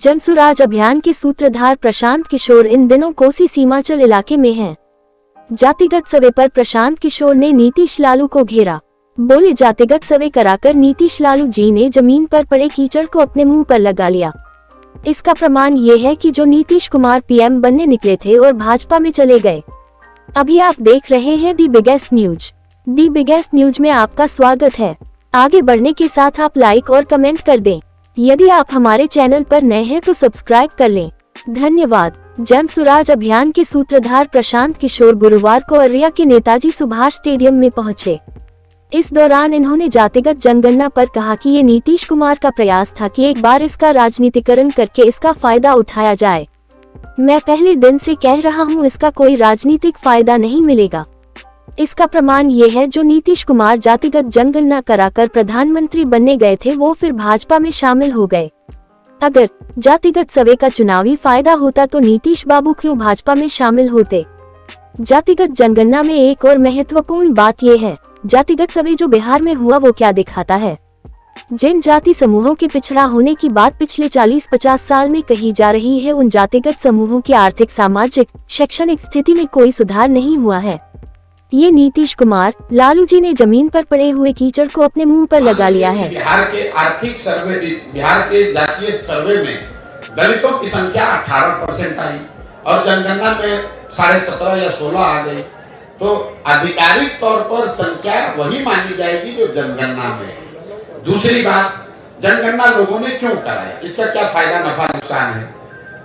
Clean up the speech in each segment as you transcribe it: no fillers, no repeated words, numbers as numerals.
जनसुराज अभियान के सूत्रधार प्रशांत किशोर इन दिनों कोसी सीमांचल इलाके में हैं। जातिगत सर्वे पर प्रशांत किशोर ने नीतीश लालू को घेरा। बोले, जातिगत सर्वे कराकर नीतीश लालू जी ने जमीन पर पड़े कीचड़ को अपने मुंह पर लगा लिया। इसका प्रमाण ये है कि जो नीतीश कुमार पीएम बनने निकले थे और भाजपा में चले गए। अभी आप देख रहे हैं the biggest news. The biggest news में आपका स्वागत है। आगे बढ़ने के साथ आप लाइक और कमेंट कर दें। यदि आप हमारे चैनल पर नए हैं तो सब्सक्राइब कर लें। धन्यवाद। जनसुराज अभियान के सूत्रधार प्रशांत किशोर गुरुवार को अररिया के नेताजी सुभाष स्टेडियम में पहुंचे। इस दौरान इन्होंने जातिगत जनगणना पर कहा कि ये नीतीश कुमार का प्रयास था कि एक बार इसका राजनीतिकरण करके इसका फायदा उठाया जाए। मैं पहले दिन से कह रहा हूं, इसका कोई राजनीतिक फायदा नहीं मिलेगा। इसका प्रमाण ये है, जो नीतीश कुमार जातिगत जनगणना कराकर प्रधानमंत्री बनने गए थे वो फिर भाजपा में शामिल हो गए। अगर जातिगत सर्वे का चुनावी फायदा होता तो नीतीश बाबू क्यों भाजपा में शामिल होते। जातिगत जनगणना में एक और महत्वपूर्ण बात यह है, जातिगत सर्वे जो बिहार में हुआ वो क्या दिखाता है। जिन जाति समूहों के पिछड़ा होने की बात पिछले 40-50 साल में कही जा रही है, उन जातिगत समूहों की आर्थिक, सामाजिक, शैक्षणिक स्थिति में कोई सुधार नहीं हुआ है। ये नीतीश कुमार लालू जी ने जमीन पर पड़े हुए कीचड़ को अपने मुंह पर लगा लिया है। बिहार के आर्थिक सर्वे, बिहार के जातीय सर्वे में दलितों की संख्या 18% आई और जनगणना में 17.5 या 16 आ गई, तो आधिकारिक तौर पर संख्या वही मानी जाएगी जो जनगणना में। दूसरी बात, जनगणना लोगों ने क्यों कराया, इसका क्या फायदा नफा नुकसान है।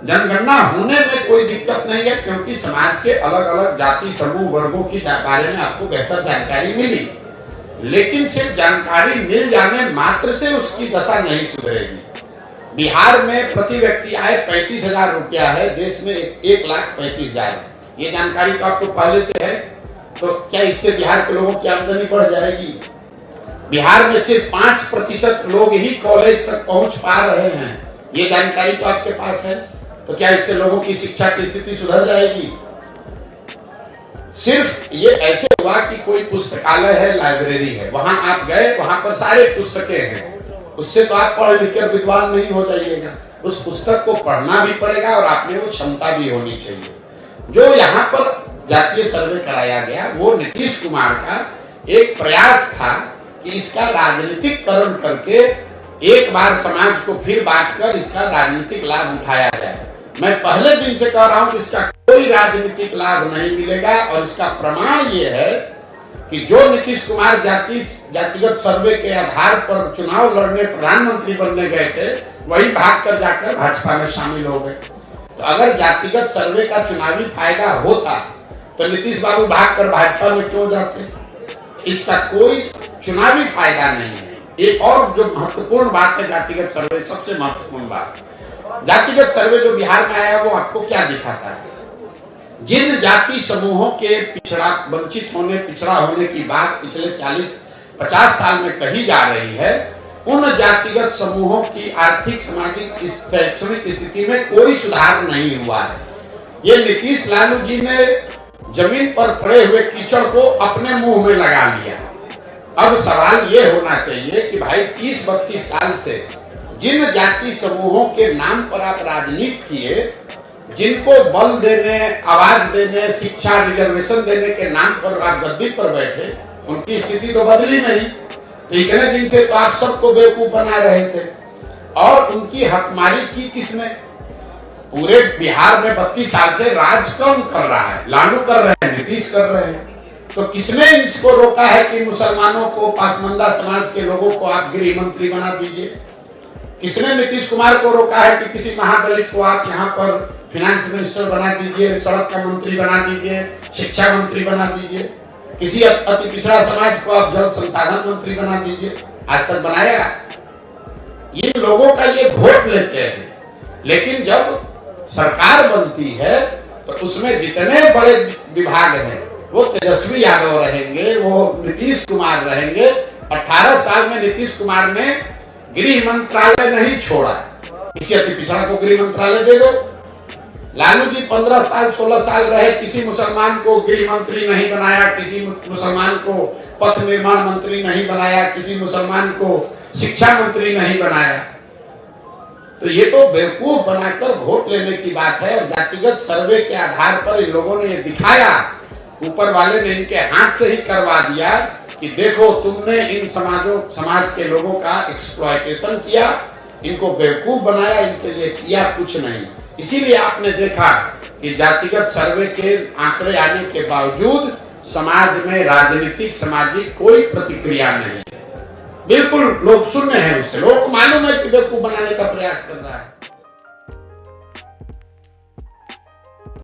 जनगणना होने में कोई दिक्कत नहीं है, क्योंकि समाज के अलग अलग जाति समूह वर्गों की बारे में आपको बेहतर जानकारी मिली, लेकिन सिर्फ जानकारी मिल जाने मात्र से उसकी दशा नहीं सुधरेगी। बिहार में प्रति व्यक्ति आय 35,000 रुपया है, देश में 1,35,000 है। ये जानकारी तो आपको पहले से है, तो क्या इससे बिहार के लोगों की आमदनी बढ़ जाएगी। बिहार में सिर्फ 5% लोग ही कॉलेज तक पहुंच पा रहे हैं, ये जानकारी तो आपके पास है, तो क्या इससे लोगों की शिक्षा की स्थिति सुधर जाएगी। सिर्फ ये ऐसे हुआ कि कोई पुस्तकालय है, लाइब्रेरी है, वहां आप गए, वहां पर सारे पुस्तकें हैं, उससे तो आप पढ़ लिख कर विद्वान नहीं हो जाइएगा। उस पुस्तक को पढ़ना भी पड़ेगा और आप में वो क्षमता भी होनी चाहिए। जो यहाँ पर जातीय सर्वे कराया गया वो नीतीश कुमार का एक प्रयास था कि इसका राजनीतिकरण करके एक बार समाज को फिर बांटकर इसका राजनीतिक लाभ उठाया जाए। मैं पहले दिन से कह रहा हूं कि इसका कोई राजनीतिक लाभ नहीं मिलेगा, और इसका प्रमाण ये है कि जो नीतीश कुमार जातिगत सर्वे के आधार पर चुनाव लड़ने, प्रधानमंत्री बनने गए थे, वही भागकर जाकर भाजपा में शामिल हो गए। तो अगर जातिगत सर्वे का चुनावी फायदा होता तो नीतीश बाबू भागकर भाजपा में क्यों जाते। इसका कोई चुनावी फायदा नहीं है। एक और जो महत्वपूर्ण बात है जातिगत सर्वे, सबसे महत्वपूर्ण बात, जातिगत सर्वे जो बिहार में आया वो आपको क्या दिखाता है। जिन जाति समूहों के वंचित होने, पिछड़ा होने की बात पिछले 40-50 साल में कही जा रही है, उन जातिगत समूहों की आर्थिक, सामाजिक, शैक्षणिक स्थिति में कोई सुधार नहीं हुआ है। ये नीतीश लालू जी ने जमीन पर पड़े हुए कीचड़ को अपने मुंह में लगा लिया। अब सवाल ये होना चाहिए कि भाई 30-32 साल से जिन जाति समूहों के नाम पर आप राजनीति किए, जिनको बल देने, आवाज देने, शिक्षा, रिजर्वेशन देने के नाम पर आप गद्दी पर बैठे, उनकी स्थिति तो बदली नहीं। तो इतने दिन से तो आप सबको बेवकूफ बना रहे थे, और उनकी हकमारी की किसने। पूरे बिहार में 32 साल से राज कौन कर रहा है, लालू कर रहे हैं, नीतीश कर रहे हैं। तो किसने इसको रोका है कि मुसलमानों को, पासमंदा समाज के लोगों को आप गृह मंत्री बना दीजिए। किसने नीतीश कुमार को रोका है कि किसी महादलित को आप यहाँ पर फिनेंस मिनिस्टर बना दीजिए, सड़क का मंत्री बना दीजिए, शिक्षा मंत्री बना दीजिए। किसी अति पिछड़ा समाज को आप जल संसाधन मंत्री बना दीजिए। आज तक बनाया। ये लोगों का ये वोट लेते हैं, लेकिन जब सरकार बनती है तो उसमें जितने बड़े विभाग हैं वो तेजस्वी यादव रहेंगे, वो नीतीश कुमार रहेंगे। 18 साल में नीतीश कुमार ने गृह मंत्रालय नहीं छोड़ा, किसी अति पिछड़ा को गृह मंत्रालय दे दो। लालू जी 15 साल 16 साल रहे, किसी मुसलमान को गृह मंत्री नहीं बनाया, किसी मुसलमान को पथ निर्माण मंत्री नहीं बनाया, किसी मुसलमान को शिक्षा मंत्री नहीं बनाया। तो ये तो बेवकूफ बनाकर वोट लेने की बात है। और जातिगत सर्वे के आधार पर इन लोगों ने ये दिखाया, ऊपर वाले ने इनके हाथ से ही करवा दिया कि देखो तुमने इन समाज के लोगों का एक्सप्लॉयटेशन किया, इनको बेवकूफ बनाया, इनके लिए किया कुछ नहीं। इसीलिए आपने देखा कि जातिगत सर्वे के आंकड़े आने के बावजूद समाज में राजनीतिक सामाजिक कोई प्रतिक्रिया नहीं। बिल्कुल लोग शून्य हैं उससे, लोग को मालूम है कि बेवकूफ बनाने का प्रयास कर रहा है।